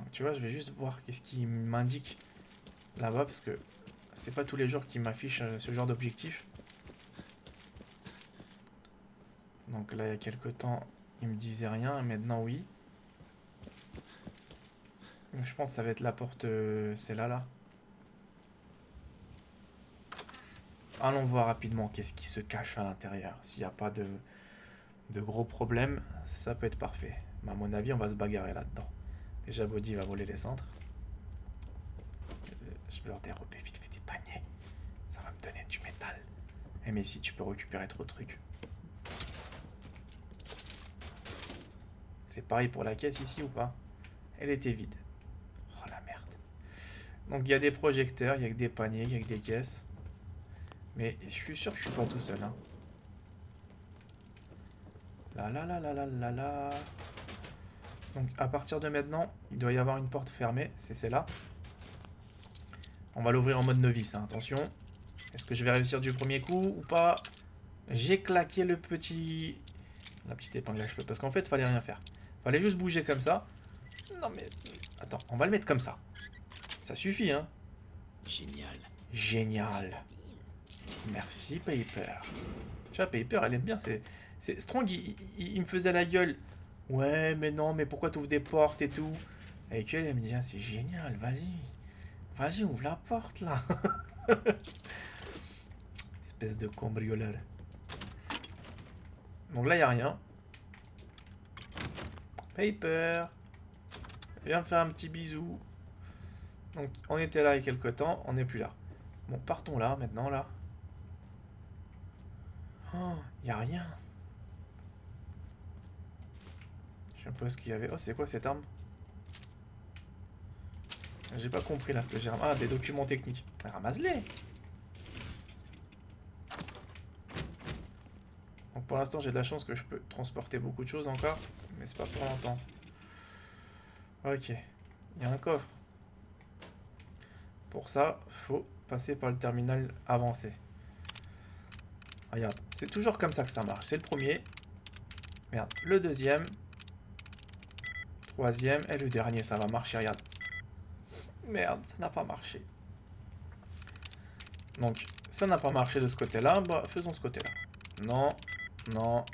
Donc tu vois, je vais juste voir qu'est-ce qui m'indique là-bas parce que c'est pas tous les jours qu'il m'affiche ce genre d'objectif. Donc là, il y a quelques temps, il me disait rien, et maintenant oui. Je pense que ça va être la porte, c'est là. Allons voir rapidement qu'est-ce qui se cache à l'intérieur. S'il n'y a pas de gros problèmes, ça peut être parfait. Mais à mon avis, on va se bagarrer là-dedans. Déjà, Body va voler les centres. Je vais leur dérober vite fait des paniers. Ça va me donner du métal. Eh mais si tu peux récupérer trop de trucs. C'est pareil pour la caisse ici ou pas? Elle était vide. Oh la merde. Donc il y a des projecteurs, il y a que des paniers, il y a que des caisses. Mais je suis sûr que je suis pas tout seul. Hein. Là, là, là, là, là, là, là. Donc, à partir de maintenant, il doit y avoir une porte fermée. C'est celle-là. On va l'ouvrir en mode novice, hein, attention. Est-ce que je vais réussir du premier coup ou pas? J'ai claqué la petite épingle à cheveux. Parce qu'en fait, il fallait rien faire. Fallait juste bouger comme ça. Non mais... Attends, on va le mettre comme ça. Ça suffit, hein. Génial. Génial. Merci, Paper. Tu vois, Paper, elle aime bien. C'est Strong, il me faisait la gueule. Ouais, mais non, mais pourquoi t'ouvres des portes et tout? Et qu'elle, elle me dit, ah, c'est génial, vas-y. Vas-y, ouvre la porte, là. Espèce de cambrioleur. Donc là, il n'y a rien. Paper. Viens me faire un petit bisou. Donc, on était là il y a quelques temps, on n'est plus là. Bon, partons là, maintenant, là. Oh, il n'y a rien. Je sais pas ce qu'il y avait. Oh, c'est quoi cette arme? J'ai pas compris là ce que j'ai... Ah, des documents techniques. Ramasse-les. Donc pour l'instant, j'ai de la chance que je peux transporter beaucoup de choses encore. Mais c'est pas pour longtemps. Ok. Il y a un coffre. Pour ça, faut passer par le terminal avancé. Regarde, c'est toujours comme ça que ça marche. C'est le premier. Merde, le deuxième. Troisième. Et le dernier, ça va marcher, regarde. Merde, ça n'a pas marché. Donc, ça n'a pas marché de ce côté-là. Bah, faisons ce côté-là. Non, non,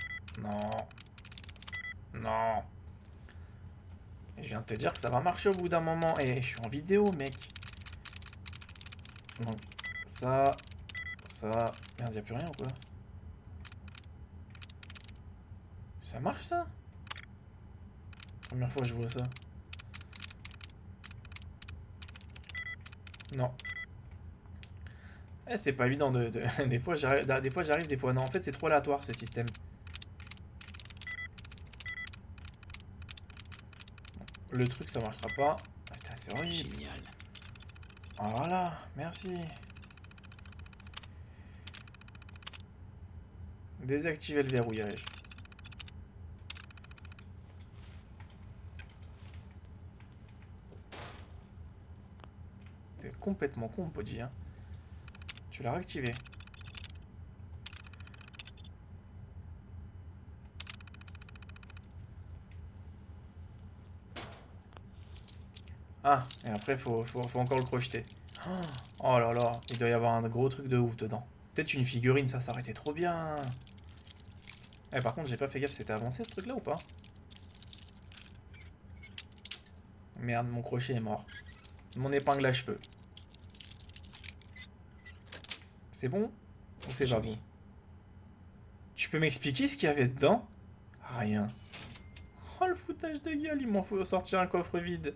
non, non. Je viens de te dire que ça va marcher au bout d'un moment. Et je suis en vidéo, mec. Donc, ça, ça... Merde, y'a plus rien ou quoi? Ça marche, ça? Première fois que je vois ça. Non. Eh, c'est pas évident de... des fois j'arrive, des fois non. En fait, c'est trop aléatoire, ce système. Le truc, ça marchera pas. Ah, putain, c'est horrible. Génial. Voilà, merci. Désactiver le verrouillage. T'es complètement con, Podgy, hein. Tu l'as réactivé. Ah, et après, faut encore le crocheter. Oh là là, il doit y avoir un gros truc de ouf dedans. Peut-être une figurine, ça aurait été trop bien. Eh, par contre, j'ai pas fait gaffe, c'était avancé ce truc-là ou pas? Merde, mon crochet est mort. Mon épingle à cheveux. C'est bon? Ou c'est pas bon? Tu peux m'expliquer ce qu'il y avait dedans? Rien. Oh, le foutage de gueule, il m'en faut sortir un coffre vide.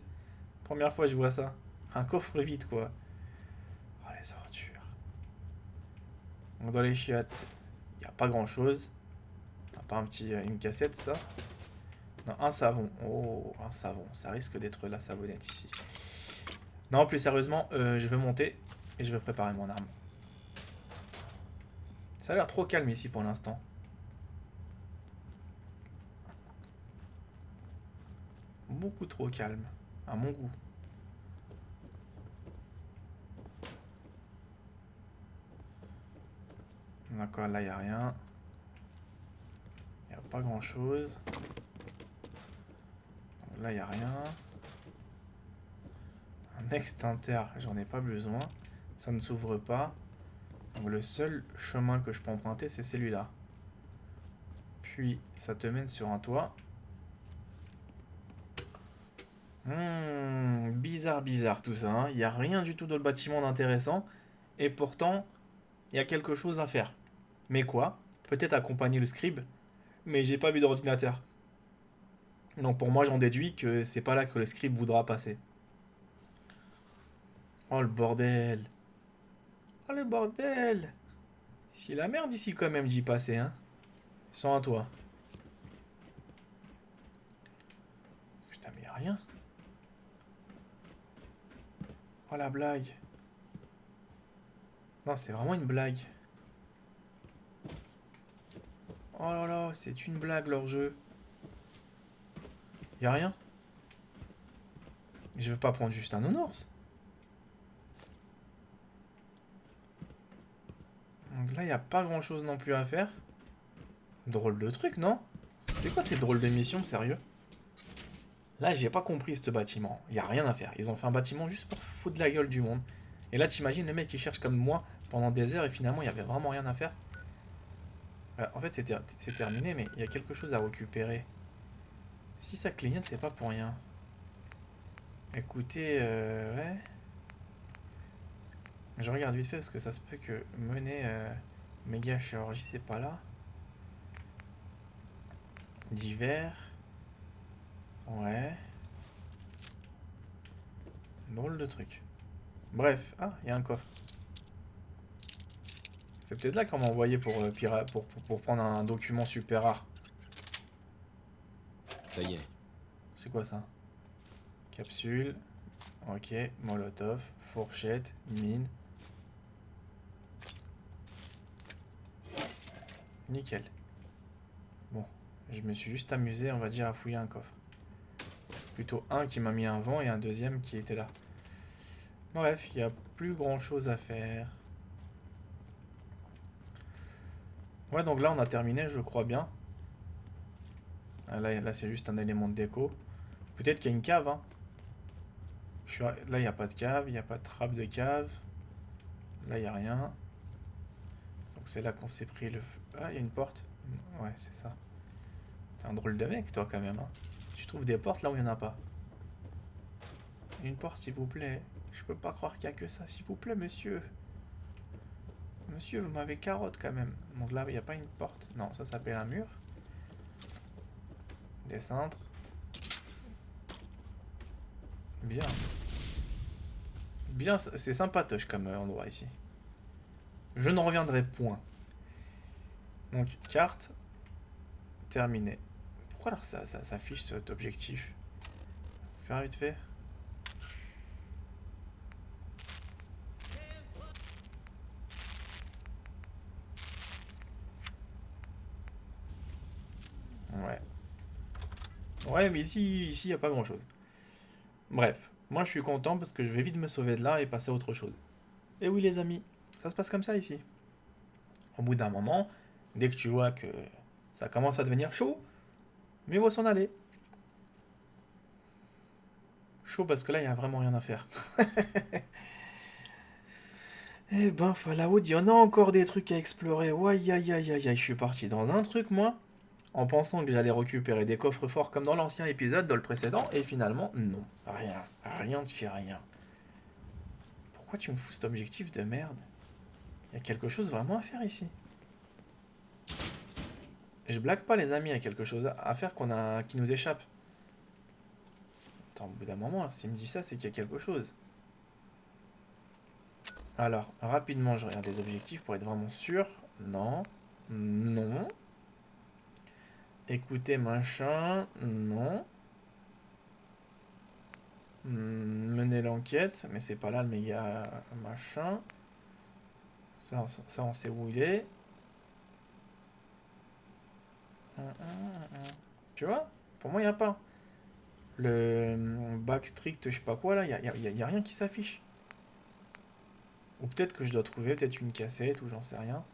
Première fois je vois ça. Un coffre vide, quoi. Oh, les ordures. Donc, dans les chiottes, il n'y a pas grand-chose. À part une cassette, ça. Non, un savon. Oh, un savon. Ça risque d'être la savonnette ici. Non, plus sérieusement, je veux monter et je veux préparer mon arme. Ça a l'air trop calme ici pour l'instant. Beaucoup trop calme, à mon goût. D'accord, là il n'y a rien. Il n'y a pas grand chose. Là il n'y a rien. Un extincteur, j'en ai pas besoin. Ça ne s'ouvre pas. Donc le seul chemin que je peux emprunter, c'est celui-là. Puis, ça te mène sur un toit. Bizarre, bizarre tout ça. Hein. Il n'y a rien du tout dans le bâtiment d'intéressant. Et pourtant, il y a quelque chose à faire. Mais quoi? Peut-être accompagner le scribe. Mais j'ai pas vu d'ordinateur. Donc pour moi, j'en déduis que c'est pas là que le scribe voudra passer. Oh le bordel! Oh le bordel! C'est la merde ici quand même d'y passer, hein. Sans un toit. Putain, mais y'a rien. Oh la blague. Non, c'est vraiment une blague. Oh là là, c'est une blague leur jeu. Y a rien? Je veux pas prendre juste un nounours. Donc là, il n'y a pas grand chose non plus à faire. Drôle de truc, non? C'est quoi ces drôles de missions, sérieux? Là, j'ai pas compris ce bâtiment. Il n'y a rien à faire. Ils ont fait un bâtiment juste pour foutre de la gueule du monde. Et là, t'imagines le mec qui cherche comme moi pendant des heures et finalement, il n'y avait vraiment rien à faire. En fait, c'est terminé, mais il y a quelque chose à récupérer. Si ça clignote, c'est pas pour rien. Écoutez, ouais. Je regarde vite fait parce que ça se peut que mener méga chirurgie, c'est pas là. Divers. Ouais. Drôle de truc. Bref. Ah, il y a un coffre. C'est peut-être là qu'on m'a envoyé pour prendre un document super rare. Ça y est. C'est quoi ça? Capsule. Ok. Molotov. Fourchette. Mine. Nickel. Bon. Je me suis juste amusé, on va dire, à fouiller un coffre. Plutôt un qui m'a mis un vent et un deuxième qui était là. Bref, il n'y a plus grand chose à faire. Ouais, donc là on a terminé, je crois bien. Ah, là c'est juste un élément de déco. Peut-être qu'il y a une cave, hein. Là, il n'y a pas de cave, il n'y a pas de trappe de cave. Là, il n'y a rien. Donc c'est là qu'on s'est pris le feu. Ah, il y a une porte. Ouais, c'est ça. T'es un drôle de mec, toi, quand même, hein. Tu trouves des portes là où il n'y en a pas. Une porte, s'il vous plaît. Je peux pas croire qu'il n'y a que ça, s'il vous plaît, monsieur. Monsieur, vous m'avez carotte, quand même. Donc là, il n'y a pas une porte. Non, ça s'appelle un mur. Descendre. Bien. Bien, c'est sympatoche comme endroit ici. Je ne reviendrai point. Donc, carte. Terminé. Pourquoi alors ça s'affiche cet objectif? Faire vite fait. Ouais. Ouais, mais ici, il n'y a pas grand chose. Bref, moi je suis content parce que je vais vite me sauver de là et passer à autre chose. Et oui les amis, ça se passe comme ça ici. Au bout d'un moment, dès que tu vois que ça commence à devenir chaud, mieux vaut s'en aller. Chaud parce que là il n'y a vraiment rien à faire. Eh ben Fallout, il y en a encore des trucs à explorer. Aïe aïe aïe aïe aïe, je suis parti dans un truc moi, en pensant que j'allais récupérer des coffres forts comme dans l'ancien épisode, dans le précédent, et finalement, non. Rien de chez rien. Pourquoi tu me fous cet objectif de merde? Il y a quelque chose vraiment à faire ici. Je blague pas les amis, il y a quelque chose à faire qui nous échappe. Attends, au bout d'un moment, s'il me dit ça, c'est qu'il y a quelque chose. Alors, rapidement, je regarde les objectifs pour être vraiment sûr. Non. Non. Écoutez, machin. Non. Mener l'enquête. Mais c'est pas là le méga machin. Ça, on sait où il est. Tu vois? Pour moi, il n'y a pas. Le back strict, je sais pas quoi, là, il y a rien qui s'affiche. Ou peut-être que je dois trouver peut-être une cassette ou j'en sais rien.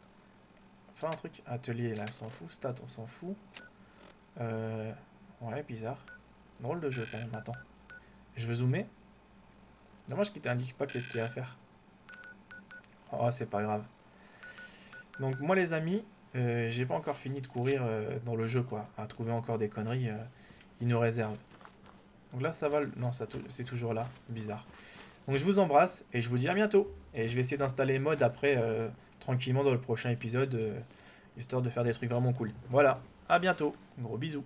Enfin, un truc. Atelier, là, on s'en fout. Stat, on s'en fout. Ouais, bizarre. Drôle de jeu, quand même. Attends. Je veux zoomer. Dommage qu'il t'indique pas qu'est-ce qu'il y a à faire. Oh, c'est pas grave. Donc, moi, les amis, j'ai pas encore fini de courir dans le jeu, quoi. À trouver encore des conneries qui nous réservent. Donc là, ça va. Non, c'est toujours là. Bizarre. Donc, je vous embrasse et je vous dis à bientôt. Et je vais essayer d'installer mode après, tranquillement, dans le prochain épisode, histoire de faire des trucs vraiment cool. Voilà. À bientôt. Gros bisous.